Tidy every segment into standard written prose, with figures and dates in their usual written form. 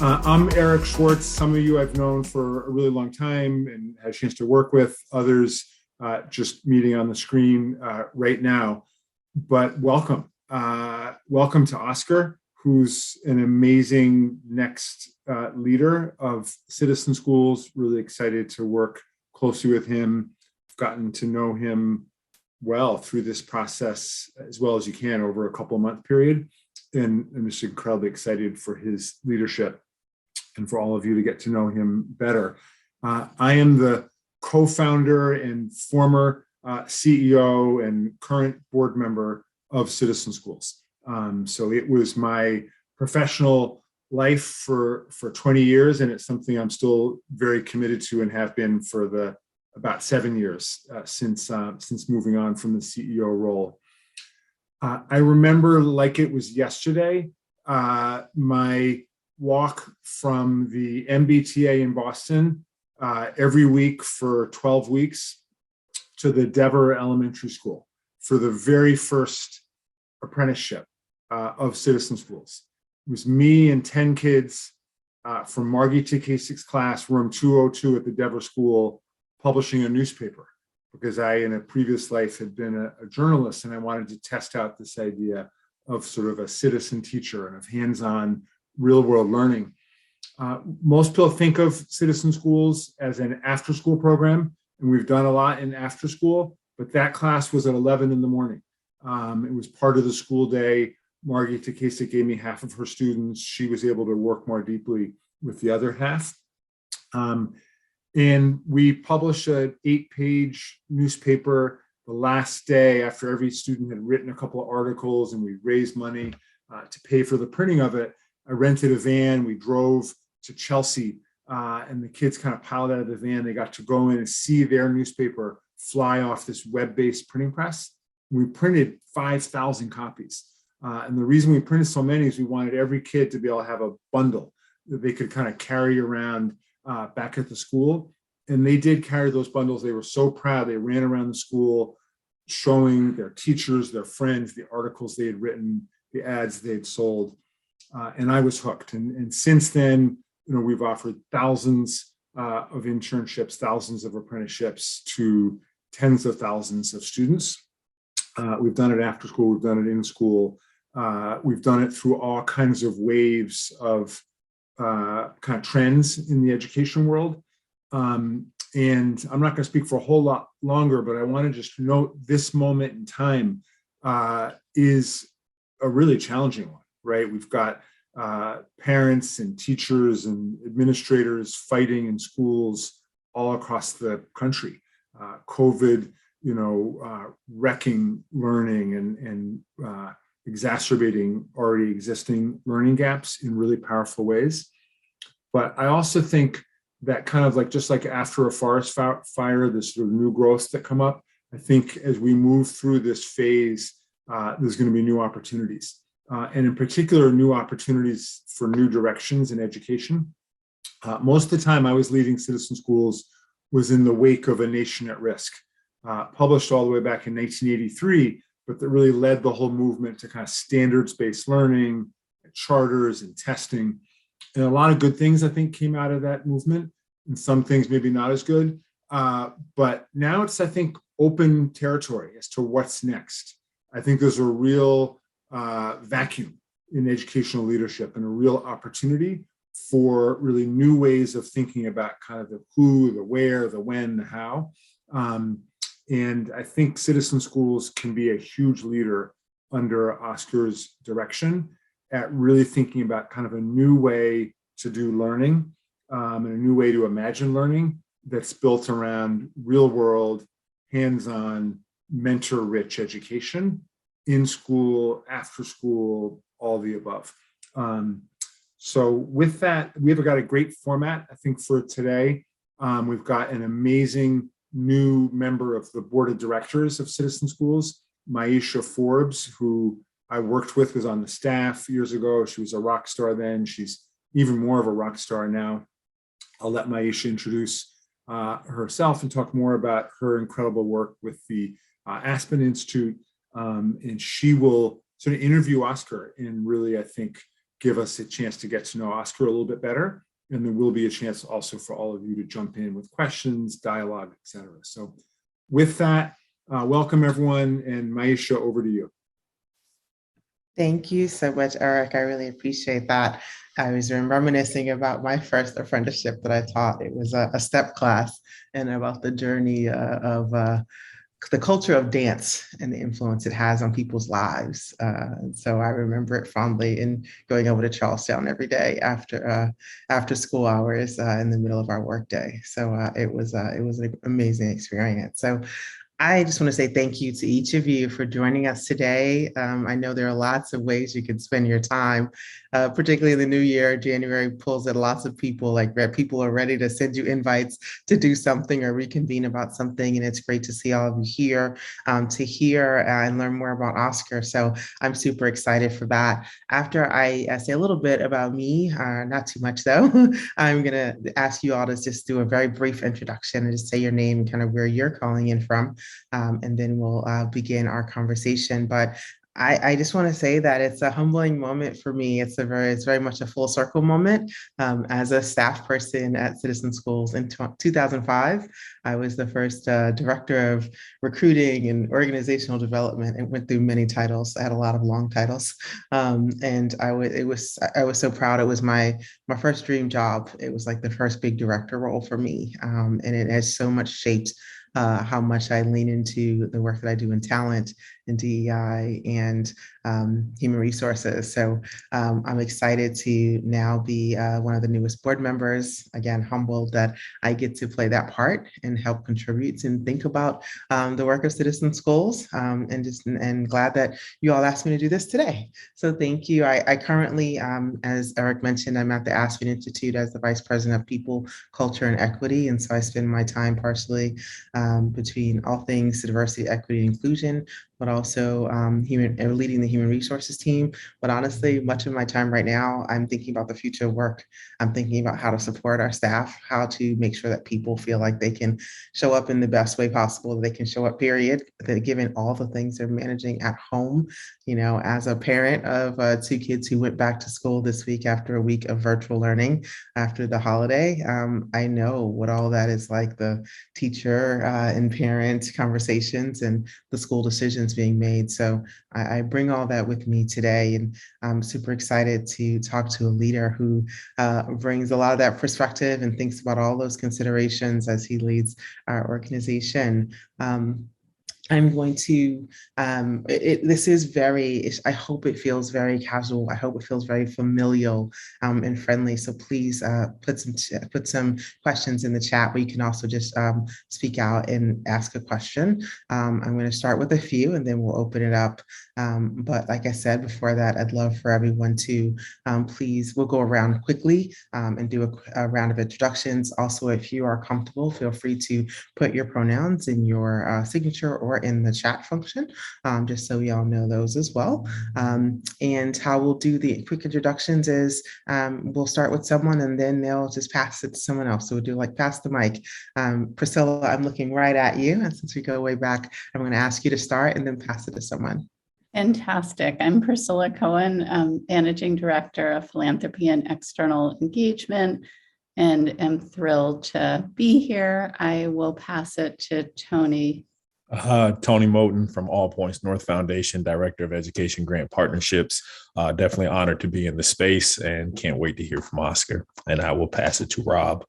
I'm Eric Schwartz. Some of you I've known for a really long time and had a chance to work with. Others just meeting on the screen right now. But welcome. Welcome to Oscar, who's an amazing next leader of Citizen Schools. Really excited to work closely with him. I've gotten to know him well through this process as well as you can over a couple of month period. And I'm just incredibly excited for his leadership and for all of you to get to know him better. I am the co-founder and former CEO and current board member of Citizen Schools. So it was my professional life for 20 years, and it's something I'm still very committed to and have been for about 7 years since moving on from the CEO role. I remember like it was yesterday, my walk from the MBTA in Boston every week for 12 weeks to the Dever Elementary School for the very first apprenticeship of Citizen Schools. It was me and 10 kids from Margie to K6 class, room 202 at the Dever School, publishing a newspaper, because I, in a previous life, had been a journalist, and I wanted to test out this idea of sort of a citizen teacher and of hands-on real-world learning. Most people think of Citizen Schools as an after-school program, and we've done a lot in after-school, but that class was at 11 in the morning. It was part of the school day. Margie Takesa gave me half of her students. She was able to work more deeply with the other half. And we published an 8-page newspaper the last day after every student had written a couple of articles, and we raised money to pay for the printing of it. I rented a van. We drove to Chelsea, and the kids kind of piled out of the van. They got to go in and see their newspaper fly off this web-based printing press. We printed 5,000 copies. And the reason we printed so many is we wanted every kid to be able to have a bundle that they could kind of carry around back at the school. And they did carry those bundles. They were so proud. They ran around the school showing their teachers, their friends, the articles they had written, the ads they had sold. And I was hooked. And since then, we've offered thousands of internships, thousands of apprenticeships to tens of thousands of students. We've done it after school. We've done it in school. We've done it through all kinds of waves of kind of trends in the education world. And I'm not going to speak for a whole lot longer, but I want to just note this moment in time is a really challenging one, right? We've got parents and teachers and administrators fighting in schools all across the country. COVID, wrecking learning and exacerbating already existing learning gaps in really powerful ways. But I also think that kind of just like after a forest fire, this sort of new growths that come up, I think as we move through this phase, there's going to be new opportunities. And in particular, new opportunities for new directions in education. Most of the time I was leading Citizen Schools was in the wake of A Nation at Risk, published all the way back in 1983, but that really led the whole movement to kind of standards-based learning, charters and testing. And a lot of good things, I think, came out of that movement, and some things maybe not as good. But now it's, I think, open territory as to what's next. I think there's a real vacuum in educational leadership and a real opportunity for really new ways of thinking about kind of the who, the where, the when, the how. And I think Citizen Schools can be a huge leader under Oscar's direction at really thinking about kind of a new way to do learning and a new way to imagine learning that's built around real world, hands-on, mentor-rich education in school, after school, all the above. So with that, we've got a great format, I think, for today. We've got an amazing new member of the board of directors of Citizen Schools, Maisha Forbes, who I worked with, was on the staff years ago. She was a rock star then. She's even more of a rock star now. I'll let Maisha introduce herself and talk more about her incredible work with the Aspen Institute. And she will sort of interview Oscar and really, I think, give us a chance to get to know Oscar a little bit better. And there will be a chance also for all of you to jump in with questions, dialogue, etc. So with that, welcome everyone, and Maisha, over to you. Thank you so much, Eric. I really appreciate that. I was reminiscing about my first apprenticeship that I taught. It was a step class, and about the journey of the culture of dance and the influence it has on people's lives. So I remember it fondly, and going over to Charlestown every day after school hours in the middle of our workday. So it was an amazing experience. So I just want to say thank you to each of you for joining us today. I know there are lots of ways you could spend your time, particularly in the new year. January pulls at lots of people, like people are ready to send you invites to do something or reconvene about something. And it's great to see all of you here to hear and learn more about Oscar. So I'm super excited for that. After I say a little bit about me, not too much though, I'm going to ask you all to just do a very brief introduction and just say your name and kind of where you're calling in from. And then we'll begin our conversation. But I just want to say that it's a humbling moment for me. It's very much a full circle moment. As a staff person at Citizen Schools in 2005, I was the first director of recruiting and organizational development, and went through many titles. I had a lot of long titles, and I was so proud. It was my first dream job. It was like the first big director role for me, and it has so much shaped how much I lean into the work that I do in talent and DEI and human resources. So I'm excited to now be one of the newest board members. Again, humbled that I get to play that part and help contribute and think about the work of Citizen Schools, and glad that you all asked me to do this today. So thank you. I currently, as Eric mentioned, I'm at the Aspen Institute as the Vice President of People, Culture, and Equity. And so I spend my time partially between all things diversity, equity, and inclusion, but also leading the human resources team. But honestly, much of my time right now, I'm thinking about the future of work. I'm thinking about how to support our staff, how to make sure that people feel like they can show up in the best way possible, that they can show up, period, that given all the things they're managing at home. You know, as a parent of two kids who went back to school this week after a week of virtual learning after the holiday, I know what all that is like, the teacher and parent conversations and the school decisions being made. So I bring all that with me today, and I'm super excited to talk to a leader who brings a lot of that perspective and thinks about all those considerations as he leads our organization. I'm going to, this is very, I hope it feels very casual. I hope it feels very familial and friendly. So please put some questions in the chat, but you can also just speak out and ask a question. I'm going to start with a few and then we'll open it up. But like I said before that, I'd love for everyone to please, we'll go around quickly and do a round of introductions. Also, if you are comfortable, feel free to put your pronouns in your signature or in the chat function, just so we all know those as well. And how we'll do the quick introductions is we'll start with someone and then they'll just pass it to someone else. So we'll do like pass the mic. Priscilla, I'm looking right at you. And since we go way back, I'm going to ask you to start and then pass it to someone. Fantastic. I'm Priscilla Cohen, Managing Director of Philanthropy and External Engagement, and am thrilled to be here. I will pass it to Tony. Tony Moten from All Points North Foundation, Director of Education Grant Partnerships. Definitely honored to be in the space and can't wait to hear from Oscar. And I will pass it to Rob.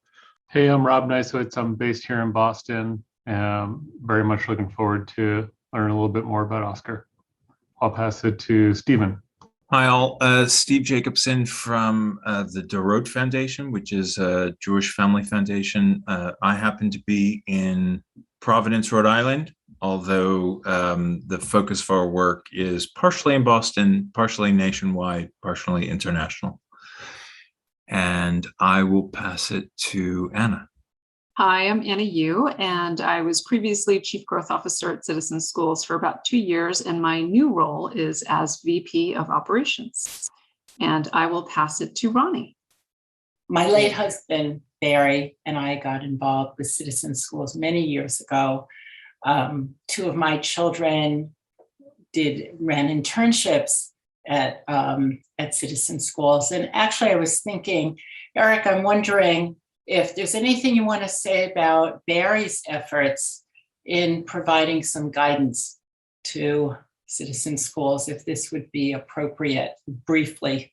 Hey, I'm Rob Nisswitz. I'm based here in Boston. Very much looking forward to learning a little bit more about Oscar. I'll pass it to Stephen. Hi all, Steve Jacobson from the Dorot Foundation, which is a Jewish family foundation. I happen to be in Providence, Rhode Island, although the focus of our work is partially in Boston, partially nationwide, partially international. And I will pass it to Anna. Hi, I'm Anna Yu, and I was previously Chief Growth Officer at Citizen Schools for about 2 years, and my new role is as VP of Operations. And I will pass it to Ronnie. My late husband, Barry, and I got involved with Citizen Schools many years ago. 2 of my children ran internships at Citizen Schools. And actually, I was thinking, Eric, I'm wondering if there's anything you want to say about Barry's efforts in providing some guidance to Citizen Schools, if this would be appropriate, briefly.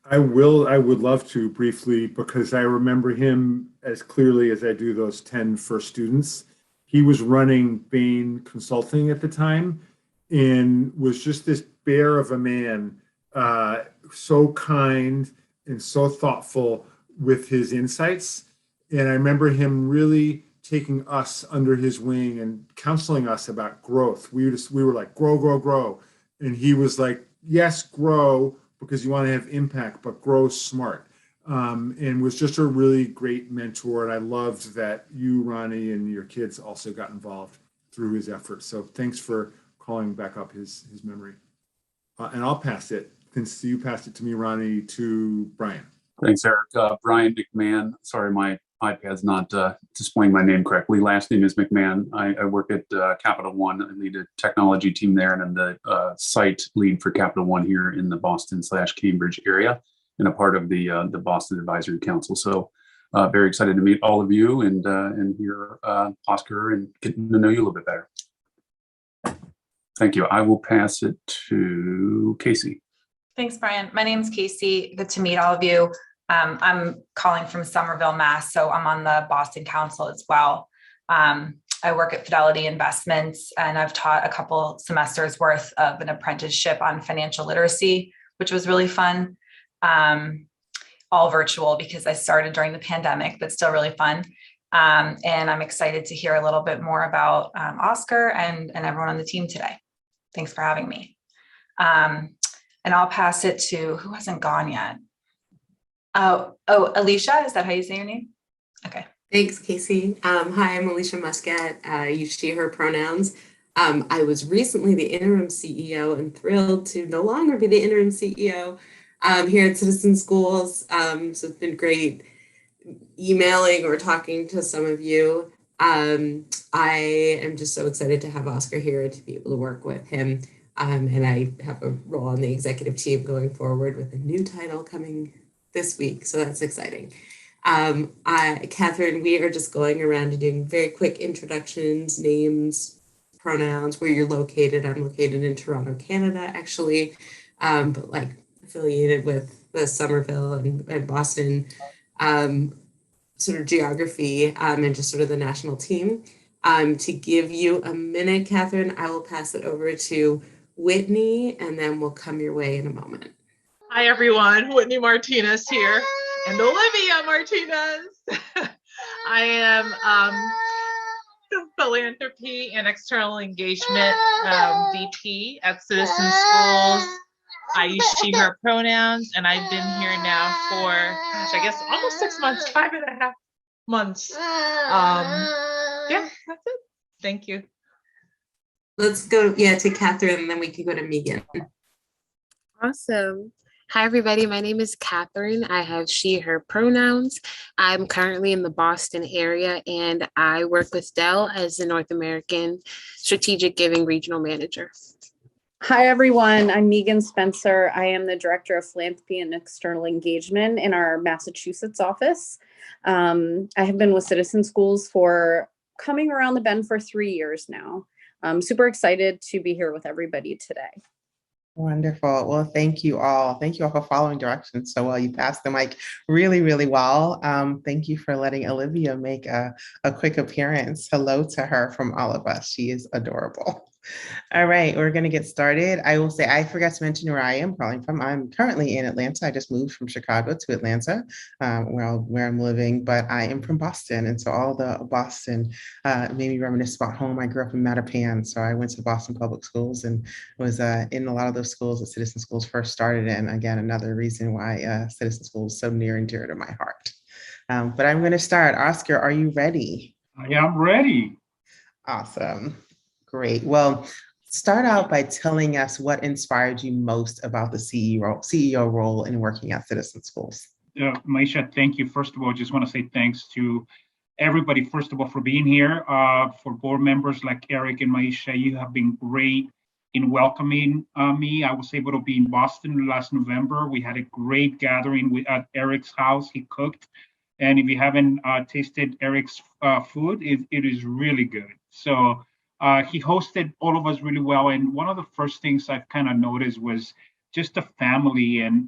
I would love to briefly, because I remember him as clearly as I do those 10 first students. He was running Bain Consulting at the time and was just this bear of a man, so kind and so thoughtful with his insights. And I remember him really taking us under his wing and counseling us about growth. We were like, grow, grow, grow. And he was like, yes, grow, because you want to have impact, but grow smart. And was just a really great mentor. And I loved that you, Ronnie, and your kids also got involved through his efforts. So thanks for calling back up his memory. And I'll pass it, since you passed it to me, Ronnie, to Brian. Thanks, Eric. Brian McMahon. Sorry, my iPad's not displaying my name correctly. Last name is McMahon. I work at Capital One. I lead a technology team there, and I'm the site lead for Capital One here in the Boston/Cambridge area, and a part of the Boston Advisory Council. So very excited to meet all of you and hear Oscar and getting to know you a little bit better. Thank you. I will pass it to Casey. Thanks, Brian. My name's Casey. Good to meet all of you. I'm calling from Somerville, Mass. So I'm on the Boston Council as well. I work at Fidelity Investments, and I've taught a couple semesters worth of an apprenticeship on financial literacy, which was really fun. All virtual because I started during the pandemic, but still really fun. And I'm excited to hear a little bit more about Oscar and everyone on the team today. Thanks for having me. And I'll pass it to, who hasn't gone yet? Oh, Alicia, is that how you say your name? Okay. Thanks, Casey. Hi, I'm Alicia Muscat. Use she, her pronouns. I was recently the interim CEO and thrilled to no longer be the interim CEO here at Citizen Schools. So it's been great emailing or talking to some of you. I am just so excited to have Oscar here to be able to work with him. And I have a role on the executive team going forward with a new title coming this week. So that's exciting. Katherine, we are just going around and doing very quick introductions, names, pronouns, where you're located. I'm located in Toronto, Canada, actually, but like affiliated with the Somerville and Boston sort of geography and just sort of the national team. To give you a minute, Katherine, I will pass it over to Whitney, and then we'll come your way in a moment. Hi, everyone. Whitney Martinez here, and Olivia Martinez. I am Philanthropy and External Engagement VP at Citizen Schools. I use she, her pronouns, and I've been here now for, gosh, I guess almost 6 months, 5.5 months. Yeah, that's it. Thank you. Let's go, to Katherine, and then we can go to Megan. Awesome. Hi, everybody. My name is Katherine. I have she, her pronouns. I'm currently in the Boston area, and I work with Dell as the North American Strategic Giving Regional Manager. Hi, everyone. I'm Megan Spencer. I am the Director of Philanthropy and External Engagement in our Massachusetts office. I have been with Citizen Schools for coming around the bend for 3 years now. I'm super excited to be here with everybody today. Wonderful. Well, thank you all. Thank you all for following directions so well. You passed the mic really, really well. Thank you for letting Olivia make a quick appearance. Hello to her from all of us. She is adorable. All right, we're going to get started. I will say I forgot to mention where I am calling from. I'm currently in Atlanta. I just moved from Chicago to Atlanta, where I'm living, but I am from Boston. And so all the Boston made me reminisce about home. I grew up in Mattapan, so I went to Boston Public Schools and was in a lot of those schools that Citizen Schools first started in. Again, another reason why Citizen Schools is so near and dear to my heart. But I'm going to start. Oscar, are you ready? I am ready. Awesome. Great. Well, start out by telling us what inspired you most about the CEO role in working at Citizen Schools. Maisha, thank you. First of all, just want to say thanks to everybody, first of all, for being here. For board members like Eric and Maisha, you have been great in welcoming me. I was able to be in Boston last November. We had a great gathering at Eric's house. He cooked. And if you haven't tasted Eric's food, it is really good. So he hosted all of us really well. And one of the first things I've kind of noticed was just the family and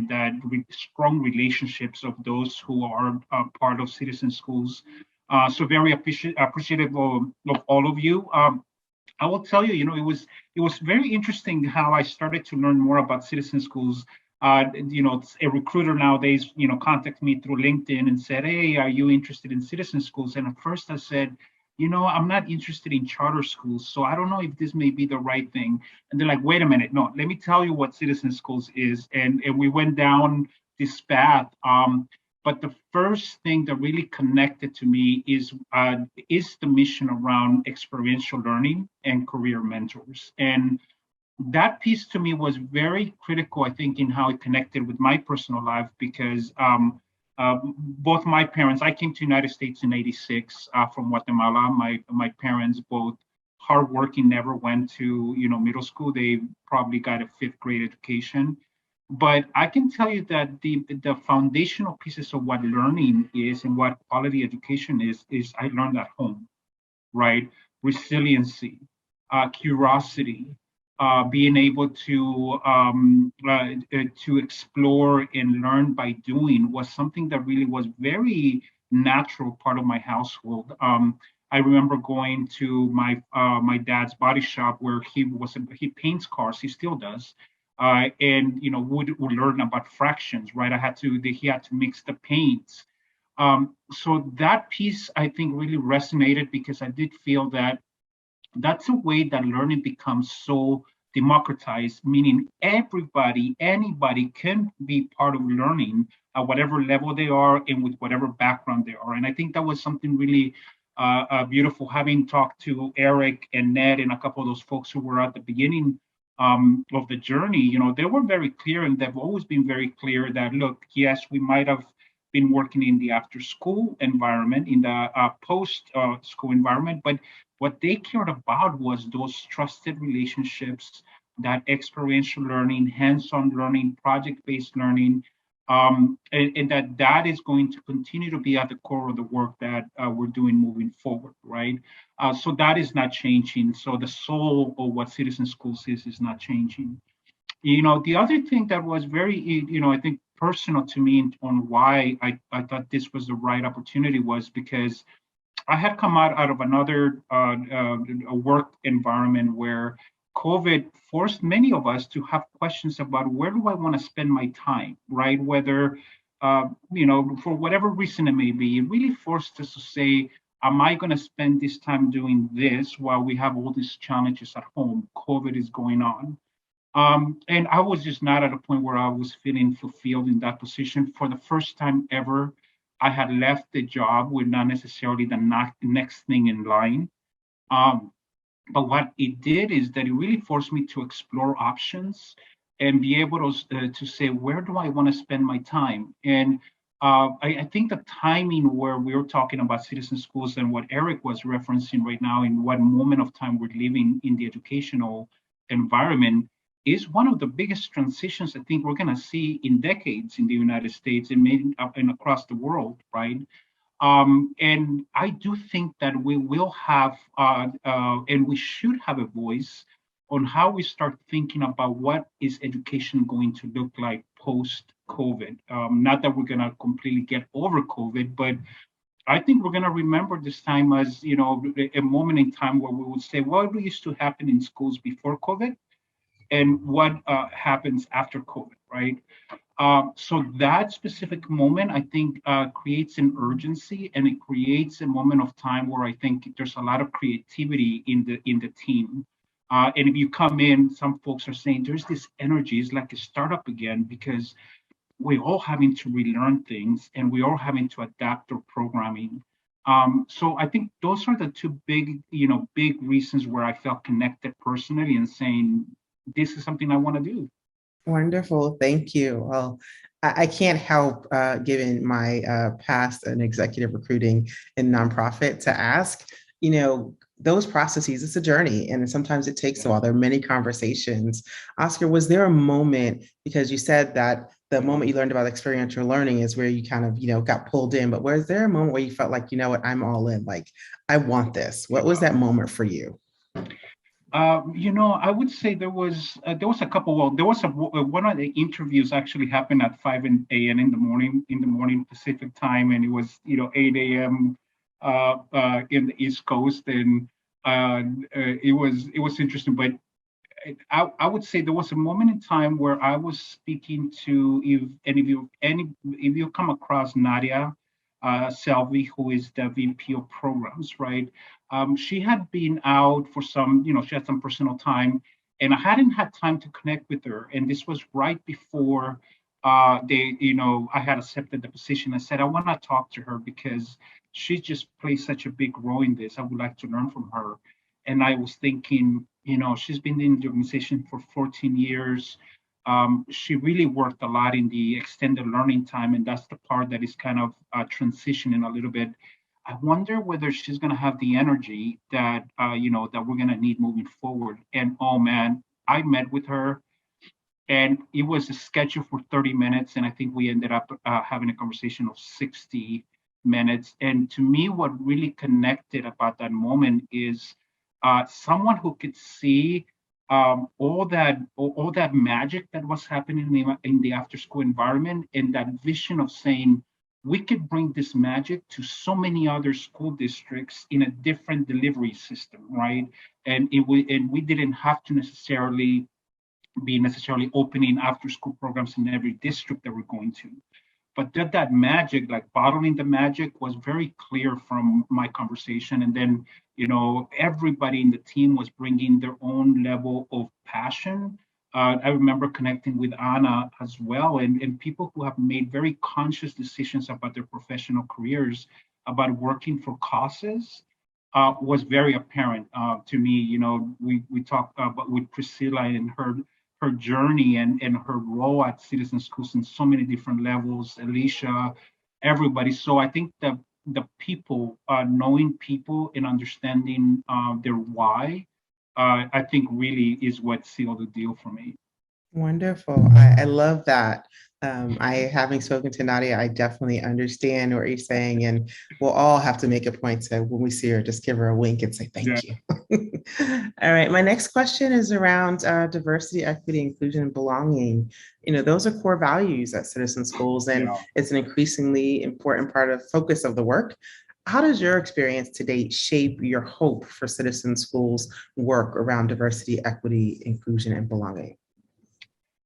that strong relationships of those who are part of Citizen Schools. So very appreciative of all of you. I will tell you, it was very interesting how I started to learn more about Citizen Schools. A recruiter nowadays, contacted me through LinkedIn and said, "Hey, are you interested in Citizen Schools?" And at first I said, I'm not interested in charter schools, so I don't know if this may be the right thing. And they're like, "Wait a minute, no, let me tell you what Citizen Schools is." And we went down this path. But the first thing that really connected to me is the mission around experiential learning and career mentors. And that piece to me was very critical, I think, in how it connected with my personal life, because both my parents, I came to the United States in '86 from Guatemala. My parents, both hardworking, never went to middle school. They probably got a 5th grade education. But I can tell you that the foundational pieces of what learning is and what quality education is I learned at home, right? Resiliency, curiosity, being able to explore and learn by doing was something that really was very natural part of my household. I remember going to my dad's body shop where he paints cars. He still does. And would learn about fractions, right? He had to mix the paints. So that piece I think really resonated, because I did feel that that's a way that learning becomes so democratized, meaning anybody can be part of learning at whatever level they are and with whatever background they are. And I think that was something really beautiful, having talked to Eric and Ned and a couple of those folks who were at the beginning of the journey. They were very clear, and they've always been very clear that, look, yes, we might have been working in the after school environment, in the post school environment, but what they cared about was those trusted relationships, that experiential learning, hands-on learning, project-based learning, and that is going to continue to be at the core of the work that we're doing moving forward, right? So that is not changing. So the soul of what Citizen Schools is not changing. The other thing that was very, I think personal to me on why I thought this was the right opportunity was because I had come out of another work environment where COVID forced many of us to have questions about where do I want to spend my time, right? Whether, for whatever reason it may be, it really forced us to say, am I going to spend this time doing this while we have all these challenges at home? COVID is going on. And I was just not at a point where I was feeling fulfilled in that position. For the first time ever, I had left the job with not necessarily the next thing in line. But what it did is that it really forced me to explore options and be able to say, where do I want to spend my time? And I think the timing where we were talking about Citizen Schools and what Eric was referencing right now, in what moment of time we're living in the educational environment, is one of the biggest transitions I think we're going to see in decades in the United States and maybe and across the world, right? And I do think that we will have, and we should have a voice on how we start thinking about what is education going to look like post-COVID. Not that we're going to completely get over COVID, but I think we're going to remember this time as, a moment in time where we would say, what used to happen in schools before COVID and what happens after COVID, right? So that specific moment, I think, creates an urgency, and it creates a moment of time where I think there's a lot of creativity in the team. And if you come in, some folks are saying there's this energy, it's like a startup again, because we're all having to relearn things and we're all having to adapt our programming. So I think those are the two big reasons where I felt connected personally and saying, this is something I want to do. Wonderful. Thank you. Well, I can't help, given my past in executive recruiting and nonprofit, to ask, those processes, it's a journey, and sometimes it takes a while. There are many conversations. Oscar, was there a moment, because you said that the moment you learned about experiential learning is where you kind of, got pulled in, but was there a moment where you felt like, you know what, I'm all in, like, I want this? What was that moment for you? I would say there was a couple. Well, there was one of the interviews actually happened at 5 a.m. in the morning Pacific time, and it was 8 a.m. In the East Coast, and it was interesting. But I would say there was a moment in time where I was speaking to, if you come across Nadia Selvi, who is the VP of programs, right? She had been out for some, she had some personal time, and I hadn't had time to connect with her. And this was right before I had accepted the position. I said, I want to talk to her because she just plays such a big role in this. I would like to learn from her. And I was thinking, she's been in the organization for 14 years. She really worked a lot in the extended learning time, and that's the part that is kind of transitioning a little bit. I wonder whether she's going to have the energy that that we're going to need moving forward. And oh man, I met with her, and it was scheduled for 30 minutes, and I think we ended up having a conversation of 60 minutes. And to me, what really connected about that moment is someone who could see all that magic that was happening in the after school environment, and that vision of saying we could bring this magic to so many other school districts in a different delivery system, right? And we didn't have to necessarily be opening after school programs in every district that we're going to. But that magic, like bottling the magic, was very clear from my conversation. And then, everybody in the team was bringing their own level of passion. I remember connecting with Anna as well, and people who have made very conscious decisions about their professional careers, about working for causes, was very apparent to me. We talked about with Priscilla and her journey and her role at Citizen Schools in so many different levels, Alicia, everybody. So I think the people, knowing people and understanding their why, I think really is what sealed the deal for me. Wonderful. I love that. Having spoken to Nadia, I definitely understand what you're saying, and we'll all have to make a point to, when we see her, just give her a wink and say thank you. All right. My next question is around diversity, equity, inclusion, and belonging. Those are core values at Citizen Schools, and it's an increasingly important part of focus of the work. How does your experience to date shape your hope for Citizen Schools' work around diversity, equity, inclusion, and belonging?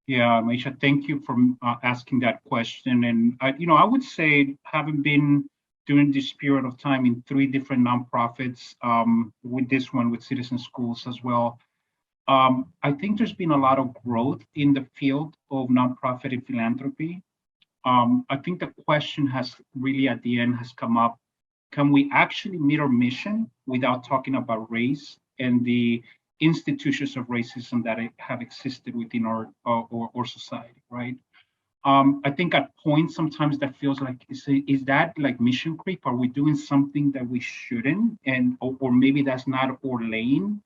Yeah, Maisha, thank you for asking that question. And I would say, having been during this period of time in 3 different nonprofits, with this one with Citizen Schools as well, I think there's been a lot of growth in the field of nonprofit and philanthropy. I think the question has really at the end has come up: can we actually meet our mission without talking about race and the institutions of racism that have existed within our society, right? I think at points sometimes that feels like, is that like mission creep? Are we doing something that we shouldn't? Or maybe that's not our lane.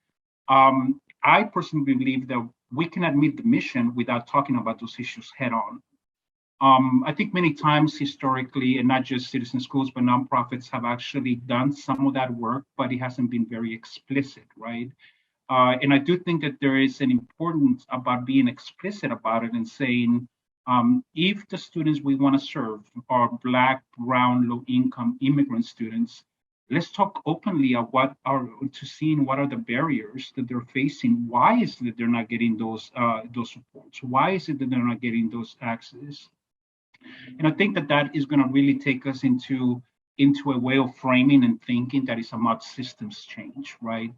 I personally believe that we cannot meet the mission without talking about those issues head on. I think many times historically, and not just Citizen Schools, but nonprofits have actually done some of that work, but it hasn't been very explicit, right? And I do think that there is an importance about being explicit about it and saying, if the students we want to serve are Black, Brown, low-income immigrant students, let's talk openly about seeing what are the barriers that they're facing. Why is it that they're not getting those supports? Why is it that they're not getting those access? And I think that is going to really take us into a way of framing and thinking that is about systems change, right?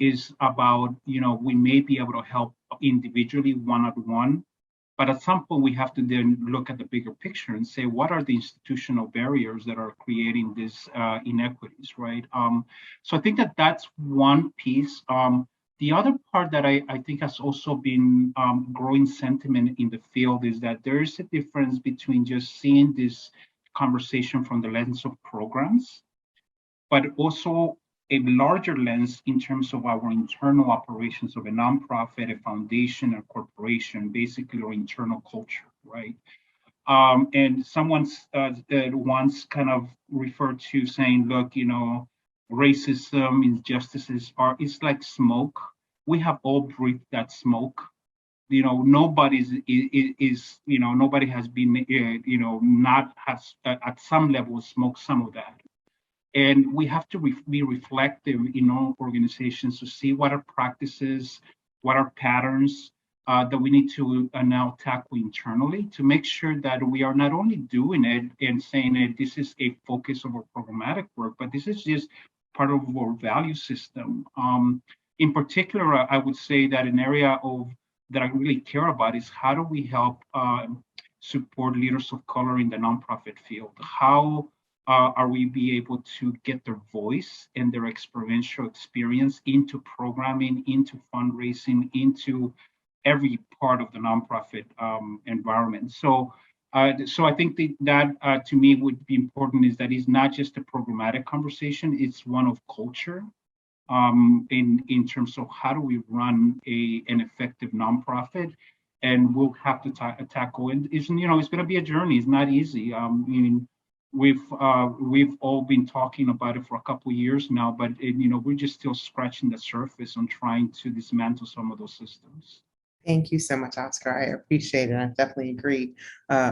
Is about, we may be able to help individually one-on-one, but at some point we have to then look at the bigger picture and say, what are the institutional barriers that are creating these inequities, right? So I think that's one piece. The other part that I think has also been growing sentiment in the field is that there is a difference between just seeing this conversation from the lens of programs, but also a larger lens in terms of our internal operations of a nonprofit, a foundation, a corporation, basically our internal culture, right? And someone's once kind of referred to saying, look, racism, injustices it's like smoke. We have all breathed that smoke. Nobody has been, not has at some level smoked some of that. And we have to be reflective in our organizations to see what are practices, what are patterns that we need to now tackle internally to make sure that we are not only doing it and saying that this is a focus of our programmatic work, but this is just part of our value system. In particular, I would say that an area that I really care about is how do we help support leaders of color in the nonprofit field? How are we be able to get their voice and their experiential experience into programming, into fundraising, into every part of the nonprofit environment? So I think that to me would be important is that it's not just a programmatic conversation, it's one of culture in terms of how do we run an effective nonprofit. And we'll have to tackle it. It's going to be a journey. It's not easy. We've all been talking about it for a couple of years now, but we're just still scratching the surface on trying to dismantle some of those systems. Thank you so much, Oscar. I appreciate it. I definitely agree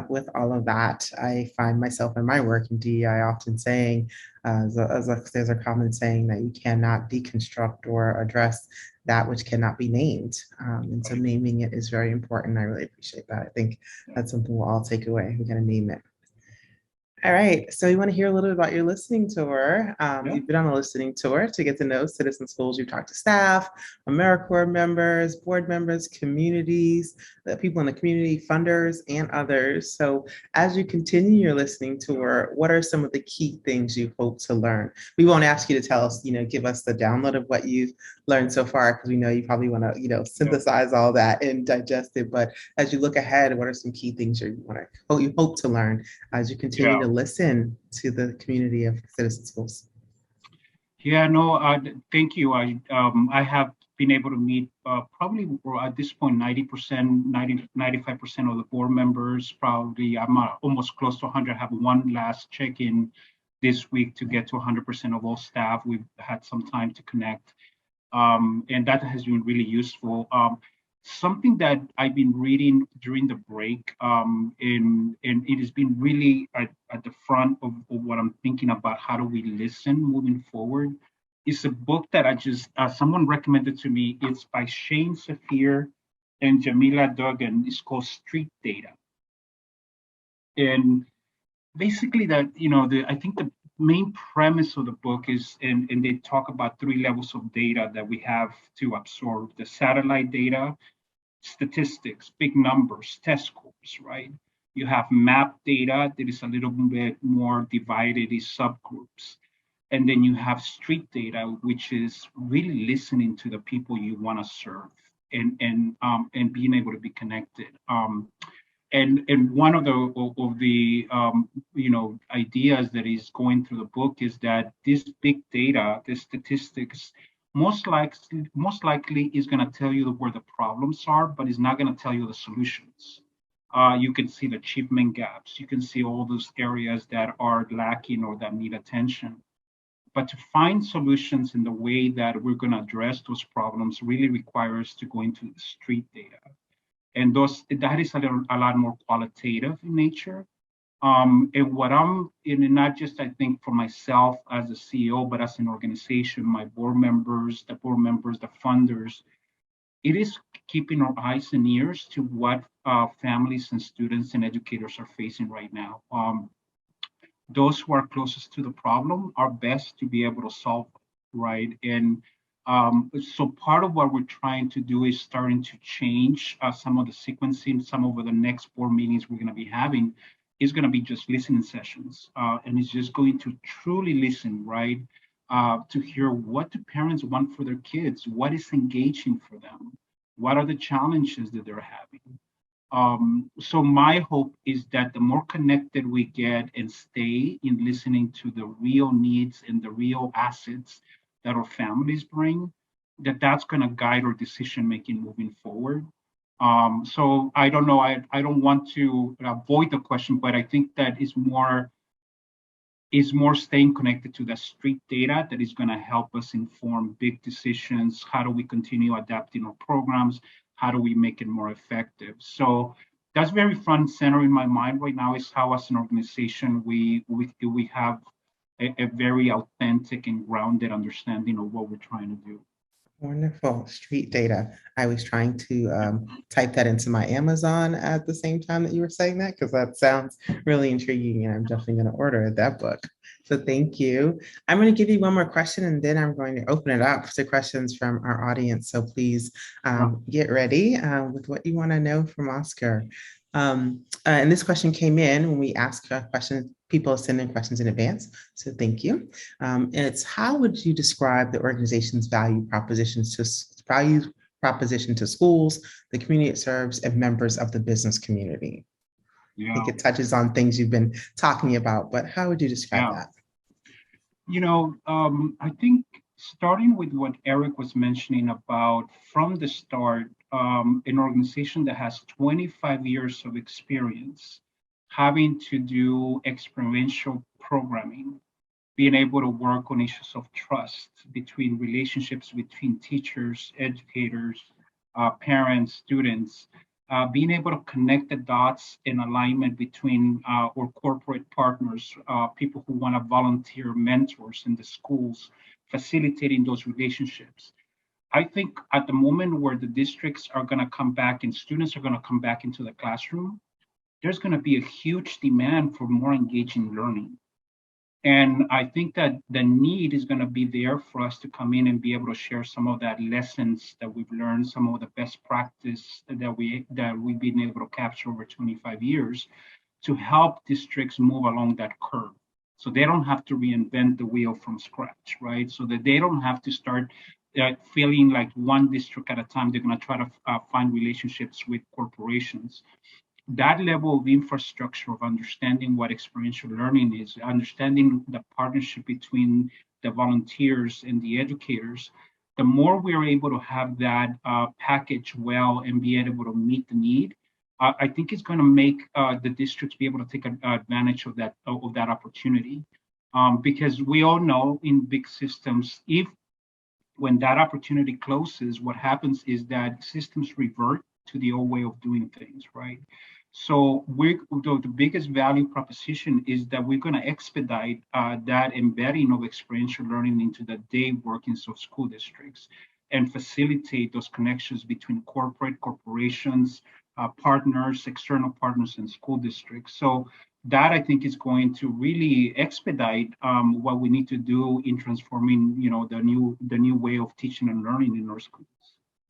with all of that. I find myself in my work in DEI often saying, there's a common saying that you cannot deconstruct or address that which cannot be named. And so naming it is very important. I really appreciate that. I think that's something we'll all take away. We're going to name it. All right, so you want to hear a little bit about your listening tour. You've been on a listening tour to get to know Citizen Schools. You've talked to staff, AmeriCorps members, board members, communities, the people in the community, funders, and others. So as you continue your listening tour, what are some of the key things you hope to learn? We won't ask you to tell us, give us the download of what you've learned so far, because we know you probably want to, synthesize all that and digest it. But as you look ahead, what are some key things you hope to learn as you continue to listen to the community of Citizen Schools? Yeah, no, thank you. I have been able to meet probably at this point 90%, 95% of the board members. Probably I'm almost close to 100. I have one last check-in this week to get to 100% of all staff. We've had some time to connect, and that has been really useful. Something that I've been reading during the break, and it has been really at the front of what I'm thinking about, how do we listen moving forward, is a book that I just, someone recommended to me. It's by Shane Saphir and Jamila Duggan. It's called Street Data. And basically that, I think the main premise of the book is, and they talk about 3 levels of data that we have to absorb: the satellite data, statistics, big numbers, test scores, right? You have map data that is a little bit more divided in subgroups. And then you have street data, which is really listening to the people you want to serve and being able to be connected. And one of the ideas that is going through the book is that this big data, the statistics, most likely is going to tell you where the problems are, but it's not going to tell you the solutions. You can see the achievement gaps. You can see all those areas that are lacking or that need attention. But to find solutions in the way that we're going to address those problems really requires to go into the street data. And that is a lot more qualitative in nature. And what I'm in, not just I think for myself as a CEO, but as an organization, my board members, the funders, it is keeping our eyes and ears to what families and students and educators are facing right now. Those who are closest to the problem are best to be able to solve it, right? And so part of what we're trying to do is starting to change some of the sequencing. Some of the next board meetings we're going to be having is going to be just listening sessions, and it's just going to truly listen, right? To hear what do parents want for their kids, what is engaging for them, what are the challenges that they're having. So my hope is that the more connected we get and stay in listening to the real needs and the real assets that our families bring, that's going to guide our decision making moving forward. So I don't know, I don't want to avoid the question, but I think that is more staying connected to the street data that is going to help us inform big decisions. How do we continue adapting our programs? How do we make it more effective? So that's very front and center in my mind right now, is how as an organization we have a very authentic and grounded understanding of what we're trying to do. Wonderful. Street data. I was trying to type that into my Amazon at the same time that you were saying that, because that sounds really intriguing, and I'm definitely going to order that book. So thank you. I'm going to give you one more question, and then I'm going to open it up to questions from our audience. So please get ready with what you want to know from Oscar. And this question came in when we asked questions. People send in questions in advance, so thank you. And it's, how would you describe the organization's value proposition to schools, the community it serves, and members of the business community? Yeah. I think it touches on things you've been talking about, but how would you describe that? You know, I think starting with what Eric was mentioning about from the start, an organization that has 25 years of experience having to do experiential programming, being able to work on issues of trust between relationships between teachers, educators, parents, students, being able to connect the dots in alignment between our corporate partners, people who want to volunteer mentors in the schools, facilitating those relationships. I think at the moment where the districts are going to come back and students are going to come back into the classroom, there's going to be a huge demand for more engaging learning. And I think that the need is going to be there for us to come in and be able to share some of that lessons that we've learned, some of the best practice that we've been able to capture over 25 years to help districts move along that curve. So they don't have to reinvent the wheel from scratch, right? So that they don't have to start feeling like one district at a time, they're going to try to find relationships with corporations. That level of infrastructure of understanding what experiential learning is, understanding the partnership between the volunteers and the educators, the more we're able to have that package well and be able to meet the need, I think it's going to make the districts be able to take advantage of that opportunity. Because we all know in big systems, when that opportunity closes, what happens is that systems revert to the old way of doing things, right? So the biggest value proposition is that we're going to expedite that embedding of experiential learning into the day workings of school districts and facilitate those connections between corporations, partners, external partners, and school districts. So that, I think, is going to really expedite what we need to do in transforming, the new way of teaching and learning in our schools.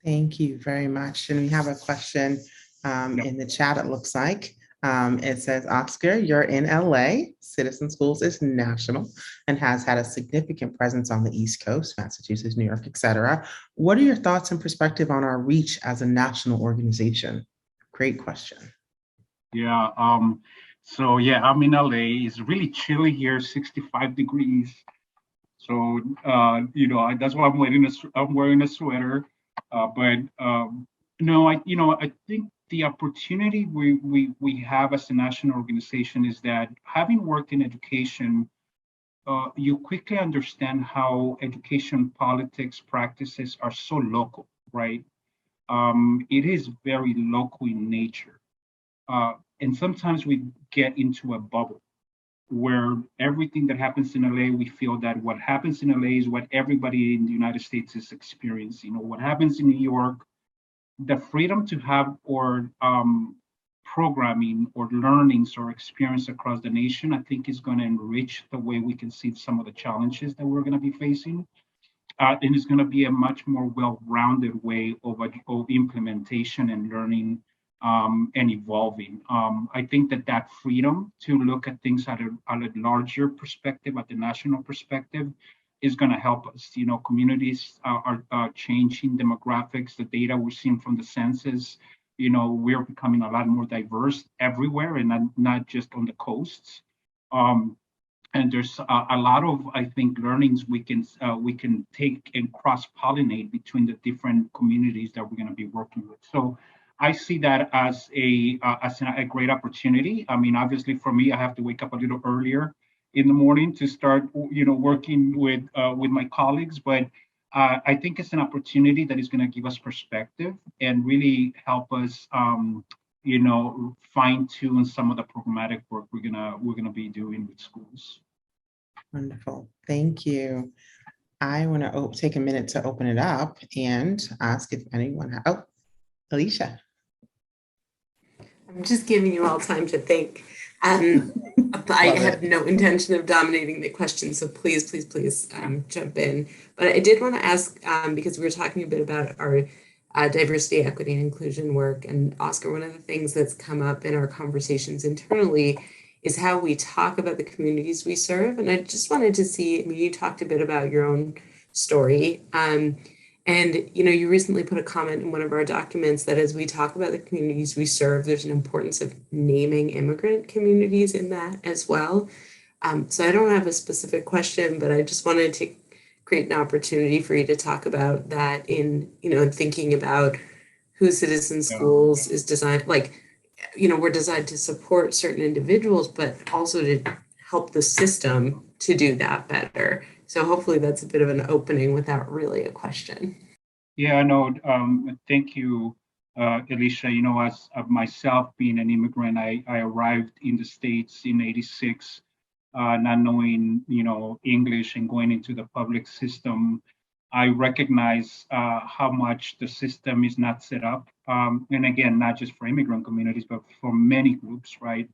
Thank you very much. And we have a question in the chat, it looks like. It says, Oscar, you're in LA. Citizen Schools is national and has had a significant presence on the East Coast, Massachusetts, New York, etc. What are your thoughts and perspective on our reach as a national organization? Great question. Yeah. So yeah, I'm in LA. It's really chilly here, 65 degrees. So that's why I'm wearing a sweater. No, I think the opportunity we have as a national organization is that, having worked in education, you quickly understand how education politics practices are so local, right? It is very local in nature. And sometimes we get into a bubble where everything that happens in LA, we feel that what happens in LA is what everybody in the United States is experiencing. What happens in New York, the freedom to have or programming or learnings or experience across the nation, I think is going to enrich the way we can see some of the challenges that we're going to be facing. And it's going to be a much more well-rounded way of implementation and learning and evolving. I think that freedom to look at things at a larger perspective, at the national perspective, is going to help us. Communities are changing, demographics, the data we're seeing from the census, we're becoming a lot more diverse everywhere and not just on the coasts. And there's a lot of, I think, learnings we can take and cross-pollinate between the different communities that we're going to be working with. So I see that as a great opportunity. I mean, obviously for me, I have to wake up a little earlier in the morning to start, working with my colleagues. But I think it's an opportunity that is going to give us perspective and really help us, fine tune some of the programmatic work we're gonna be doing with schools. Wonderful, thank you. I want to take a minute to open it up and ask if anyone. Alicia. I'm just giving you all time to think. I have no intention of dominating the question, so please jump in. But I did want to ask, because we were talking a bit about our diversity, equity, and inclusion work. And Oscar, one of the things that's come up in our conversations internally is how we talk about the communities we serve. And I just wanted to see, I mean, you talked a bit about your own story. And, you recently put a comment in one of our documents that as we talk about the communities we serve, there's an importance of naming immigrant communities in that as well. So I don't have a specific question, but I just wanted to create an opportunity for you to talk about that in thinking about who Citizen Schools is designed, we're designed to support certain individuals, but also to help the system to do that better. So hopefully that's a bit of an opening without really a question. Yeah, no, thank you, Alicia. As myself being an immigrant, I arrived in the States in '86. Not knowing, English and going into the public system, I recognize how much the system is not set up. And again, not just for immigrant communities, but for many groups, right?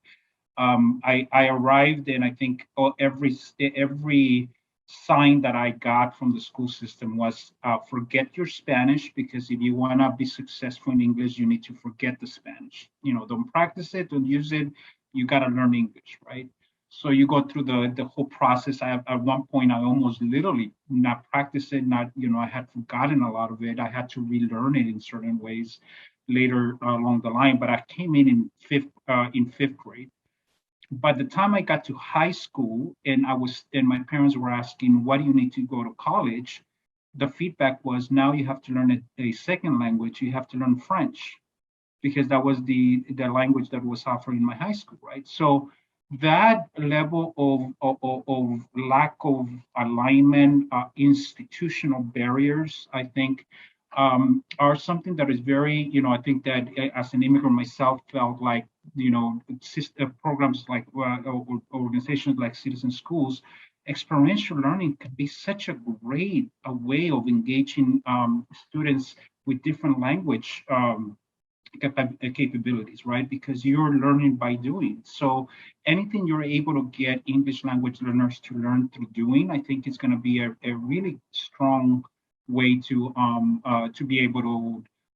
I arrived, and I think every sign that I got from the school system was forget your Spanish, because if you want to be successful in English, you need to forget the Spanish. Don't practice it, don't use it. You got to learn English, right? So you go through the whole process. At one point, I almost literally not practiced it. I had forgotten a lot of it. I had to relearn it in certain ways later along the line. But I came in fifth grade. By the time I got to high school, and my parents were asking, "What do you need to go to college?" The feedback was, "Now you have to learn a second language. You have to learn French," because that was the language that was offered in my high school, right? So that level of lack of alignment, institutional barriers, I think, are something that is very, I think that as an immigrant myself felt like, programs like organizations like Citizen Schools, experiential learning could be such a great way of engaging students with different language capabilities, right? Because you're learning by doing. So anything you're able to get English language learners to learn through doing, I think is going to be a really strong way to be able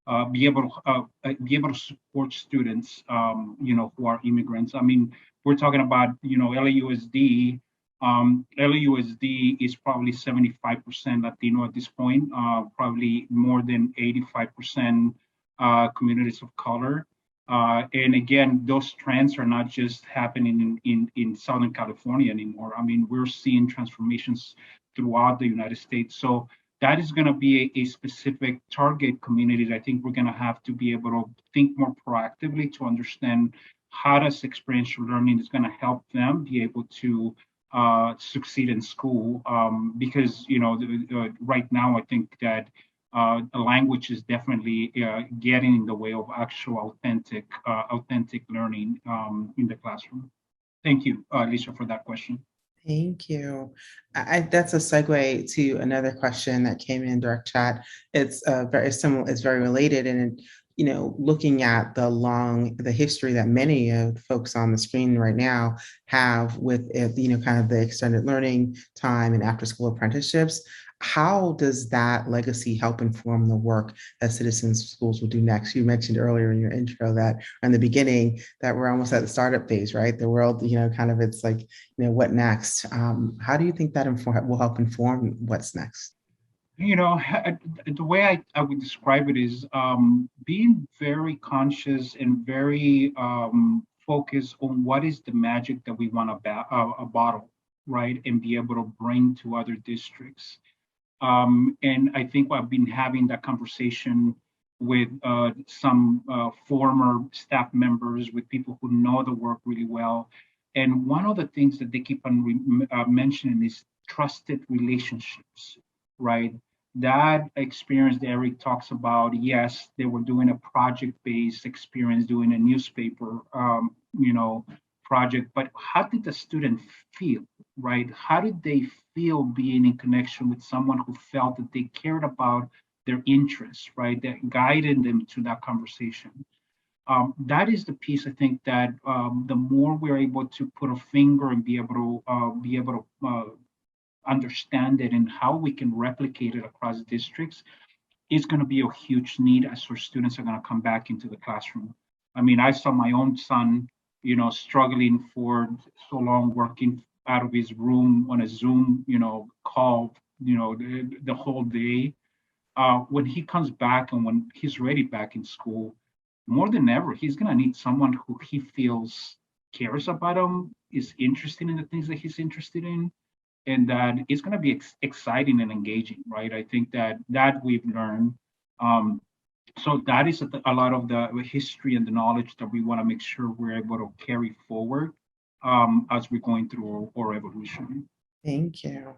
to support students, who are immigrants. I mean, we're talking about, LAUSD. LAUSD is probably 75% Latino at this point, probably more than 85% communities of color. And again, those trends are not just happening in Southern California anymore. I mean, we're seeing transformations throughout the United States. So that is going to be a specific target community that I think we're going to have to be able to think more proactively to understand how does experiential learning is going to help them be able to succeed in school. Because, right now, I think that the language is definitely getting in the way of actual authentic learning in the classroom. Thank you, Alicia, for that question. Thank you. That's a segue to another question that came in direct chat. It's very similar. It's very related, and looking at the history that many of the folks on the screen right now have with kind of the extended learning time and after school apprenticeships. How does that legacy help inform the work that Citizen Schools will do next? You mentioned earlier in your intro that in the beginning that we're almost at the startup phase, right? The world, kind of it's like, what next? How do you think that will help inform what's next? The way I would describe it is being very conscious and very focused on what is the magic that we want to bottle, right, and be able to bring to other districts. And I think I've been having that conversation with some former staff members, with people who know the work really well. And one of the things that they keep on mentioning is trusted relationships, right? That experience that Eric talks about, yes, they were doing a project-based experience, doing a newspaper, project, but how did the student feel, right? How did they feel being in connection with someone who felt that they cared about their interests, right? That guided them to that conversation. That is the piece I think that the more we're able to put a finger and be able to understand it and how we can replicate it across districts is going to be a huge need as our students are going to come back into the classroom. I mean, I saw my own son, struggling for so long, working out of his room on a Zoom, call, the whole day. When he comes back and when he's ready back in school, more than ever, he's going to need someone who he feels cares about him, is interested in the things that he's interested in, and that it's going to be exciting and engaging, right? I think that we've learned. So that is a lot of the history and the knowledge that we want to make sure we're able to carry forward as we're going through our evolution. Thank you.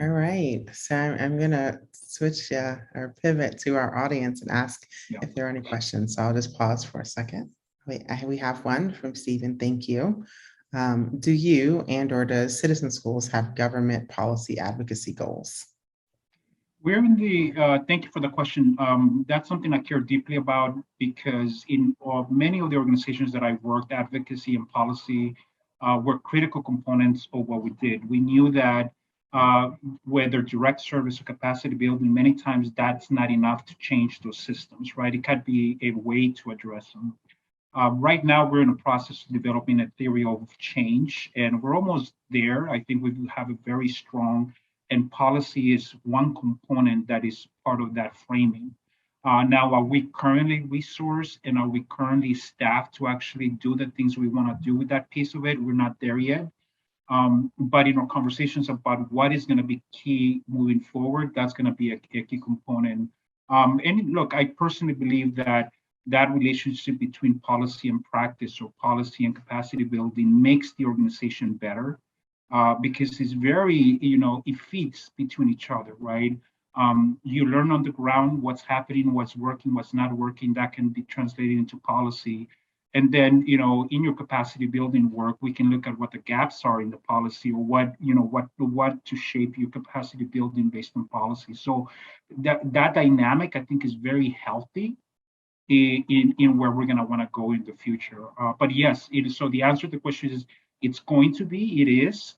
All right, so I'm going to switch or pivot to our audience and ask if there are any questions. So I'll just pause for a second. We have one from Stephen. Thank you. Do you or does Citizen Schools have government policy advocacy goals? We're in the, thank you for the question. That's something I care deeply about because in many of the organizations that I worked, advocacy and policy were critical components of what we did. We knew that whether direct service or capacity building, many times that's not enough to change those systems, right? It could be a way to address them. Right now, we're in a process of developing a theory of change, and we're almost there. I think we have a very strong, and policy is one component that is part of that framing. Now, are we currently resourced and are we currently staffed to actually do the things we want to do with that piece of it? We're not there yet. But in our conversations about what is going to be key moving forward, that's going to be a key component. And look, I personally believe that relationship between policy and practice, or policy and capacity building, makes the organization better because it's very, it feeds between each other, right? You learn on the ground what's happening, what's working, what's not working. That can be translated into policy. And then, in your capacity building work, we can look at what the gaps are in the policy, or what to shape your capacity building based on policy. So that dynamic, I think, is very healthy in where we're going to want to go in the future. But yes, it is. So the answer to the question is, it's going to be, it is.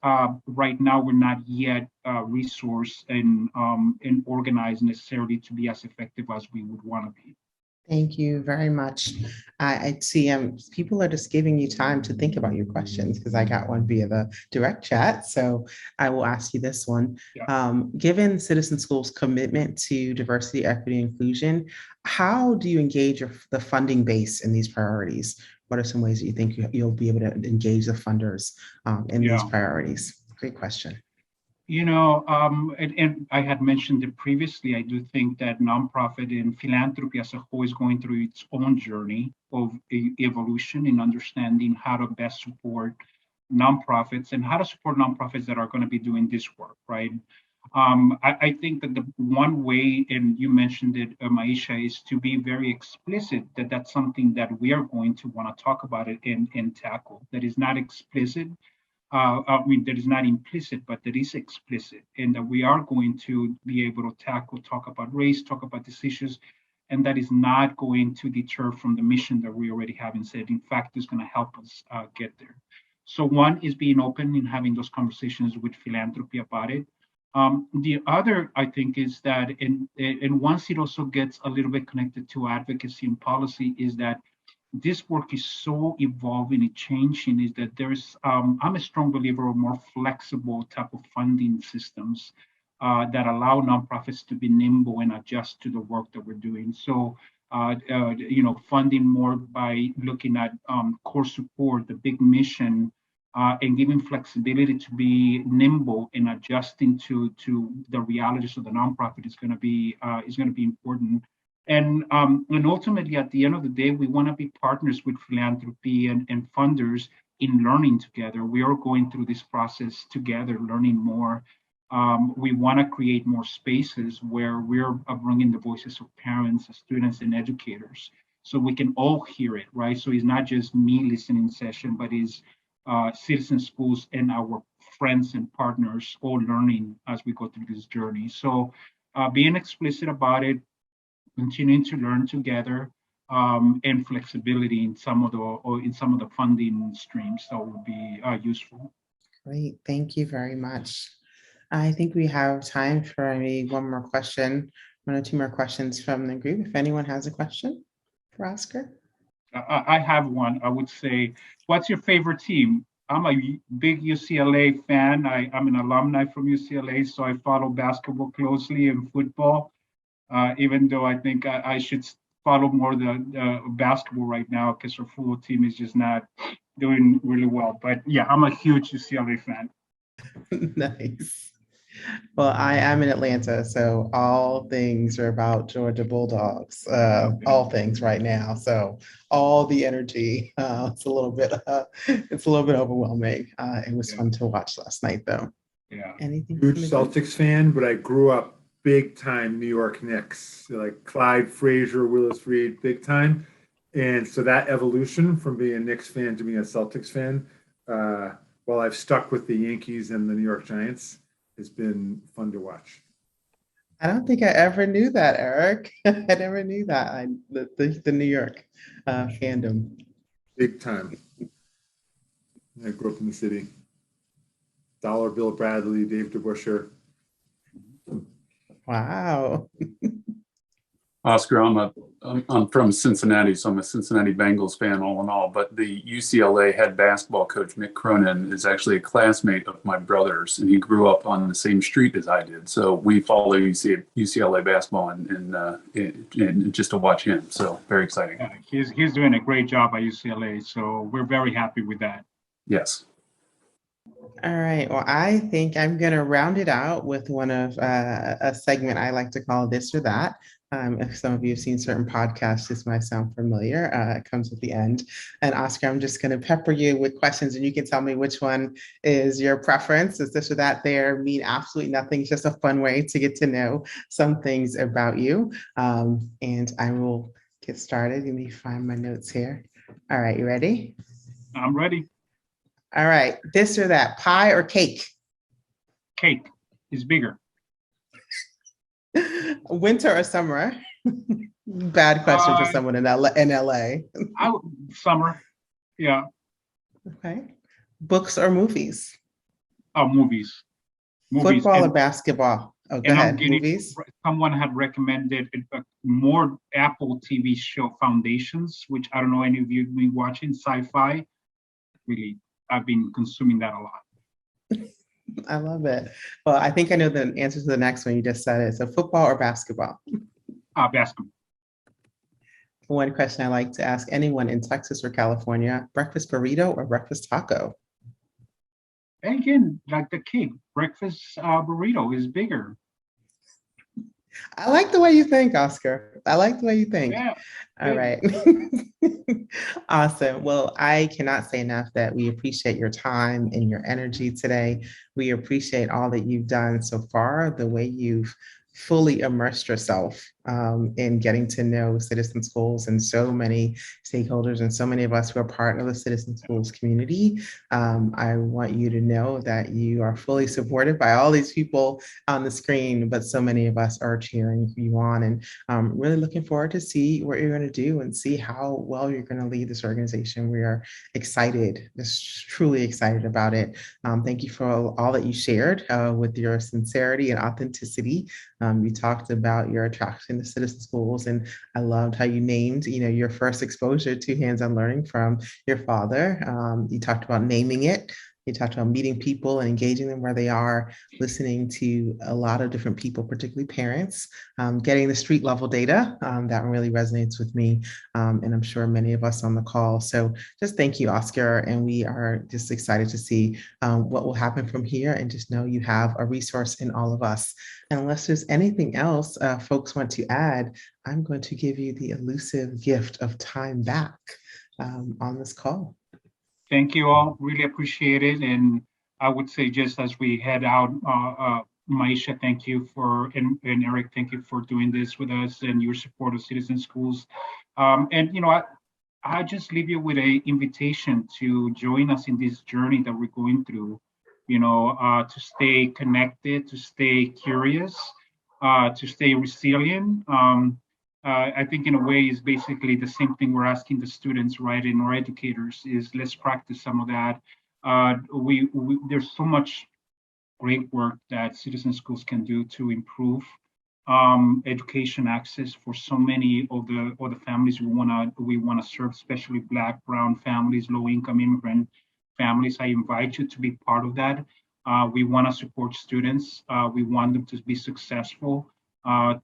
Right now, we're not yet resourced and organized necessarily to be as effective as we would want to be. Thank you very much. I see people are just giving you time to think about your questions because I got one via the direct chat. So I will ask you this one. Yeah. Given Citizen Schools' commitment to diversity, equity, and inclusion, how do you engage the funding base in these priorities? What are some ways that you think you'll be able to engage the funders in these priorities? Great question. And I had mentioned it previously, I do think that nonprofit and philanthropy as a whole is going through its own journey of evolution in understanding how to best support nonprofits and how to support nonprofits that are going to be doing this work, right? I think that the one way, and you mentioned it, Maisha, is to be very explicit that that's something that we are going to want to talk about it and tackle. That is not explicit. That is not implicit, but that is explicit, and that we are going to be able to talk about race, talk about these issues, and that is not going to deter from the mission that we already have and said. In fact, it's going to help us get there. So one is being open and having those conversations with philanthropy about it. The other, I think, is that, and once it also gets a little bit connected to advocacy and policy, is that this work is so evolving and changing, is that there's, I'm a strong believer of more flexible type of funding systems that allow nonprofits to be nimble and adjust to the work that we're doing. So, funding more by looking at core support, the big mission, and giving flexibility to be nimble and adjusting to the realities of the nonprofit is going to be important. And ultimately, at the end of the day, we want to be partners with philanthropy and funders in learning together. We are going through this process together, learning more. We want to create more spaces where we're bringing the voices of parents, students, and educators, so we can all hear it, right? So it's not just me listening session, but it's citizen schools and our friends and partners all learning as we go through this journey. So being explicit about it, continuing to learn together, and flexibility in some of the funding streams that would be useful. Great, thank you very much. I think we have time for maybe one or two more questions from the group. If anyone has a question for Oscar. I have one. I would say, what's your favorite team? I'm a big UCLA fan. I'm an alumni from UCLA, so I follow basketball closely and football, even though I think I should follow more the basketball right now because our football team is just not doing really well. But yeah, I'm a huge UCLA fan. Nice. Well, I am in Atlanta, so all things are about Georgia Bulldogs, all things right now. So all the energy, it's a little bit overwhelming. It was fun to watch last night, though. Yeah. Anything? Huge Celtics fan, but I grew up big time New York Knicks, like Clyde Frazier, Willis Reed, big time. And so that evolution from being a Knicks fan to being a Celtics fan, while I've stuck with the Yankees and the New York Giants, has been fun to watch. I don't think I ever knew that, Eric. I never knew that. The New York fandom. Big time. I grew up in the city. Dollar Bill Bradley, Dave DeBusschere. Wow. Oscar, I'm from Cincinnati, so I'm a Cincinnati Bengals fan all in all, but the UCLA head basketball coach, Mick Cronin, is actually a classmate of my brother's, and he grew up on the same street as I did. So we follow UCLA basketball and just to watch him. So very exciting. Yeah, he's doing a great job at UCLA, so we're very happy with that. Yes. All right. Well, I think I'm going to round it out with one of a segment I like to call This or That. If some of you have seen certain podcasts, this might sound familiar. It comes at the end. And Oscar, I'm just going to pepper you with questions and you can tell me which one is your preference. Is this or that there mean absolutely nothing. It's just a fun way to get to know some things about you. And I will get started. Let me find my notes here. All right. You ready? I'm ready. All right. This or that, pie or cake? Cake is bigger. Winter or summer? Bad question for someone in LA. Summer, yeah. Okay. Books or movies? Movies. Football or basketball? Oh, go ahead. Movies. Someone had recommended more Apple TV show Foundations, which I don't know any of you have been watching, sci-fi. Really, I've been consuming that a lot. I love it. Well, I think I know the answer to the next one. You just said it. So football or basketball? Basketball. One question I like to ask anyone in Texas or California, breakfast burrito or breakfast taco? And again, like the cake, breakfast burrito is bigger. I like the way you think, Oscar. I like the way you think. Yeah. All right. Awesome. Well, I cannot say enough that we appreciate your time and your energy today. We appreciate all that you've done so far, the way you've fully immersed yourself in getting to know Citizen Schools and so many stakeholders and so many of us who are part of the Citizen Schools community. I want you to know that you are fully supported by all these people on the screen, but so many of us are cheering you on and really looking forward to see what you're going to do and see how well you're going to lead this organization. We are excited, just truly excited about it. Thank you for all that you shared with your sincerity and authenticity. You talked about your attraction to Citizen Schools, and I loved how you named, your first exposure to hands-on learning from your father. You talked about naming it. You talked about meeting people and engaging them where they are, listening to a lot of different people, particularly parents, getting the street level data. That really resonates with me, and I'm sure many of us on the call. So just thank you, Oscar. And we are just excited to see what will happen from here, and just know you have a resource in all of us. And unless there's anything else folks want to add, I'm going to give you the elusive gift of time back on this call. Thank you all. Really appreciate it. And I would say, just as we head out, Maisha, thank you and Eric, thank you for doing this with us and your support of Citizen Schools. And I just leave you with an invitation to join us in this journey that we're going through. To stay connected, to stay curious, to stay resilient. I think in a way is basically the same thing we're asking the students, right, and our educators is let's practice some of that. There's so much great work that Citizen Schools can do to improve education access for so many of the families we want to serve, especially Black, Brown families, low-income immigrant families. I invite you to be part of that. We want to support students. We want them to be successful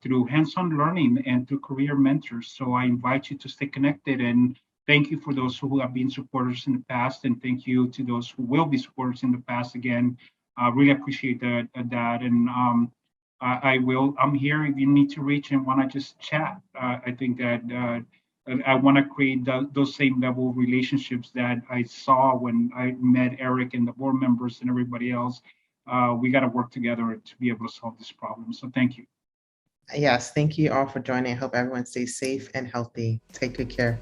through hands-on learning and through career mentors. So I invite you to stay connected, and thank you for those who have been supporters in the past, and thank you to those who will be supporters in the past again. Really appreciate that. And I'm here if you need to reach and want to just chat. I think that I want to create those same level of relationships that I saw when I met Eric and the board members and everybody else. We got to work together to be able to solve this problem. So thank you. Yes, thank you all for joining. I hope everyone stays safe and healthy. Take good care.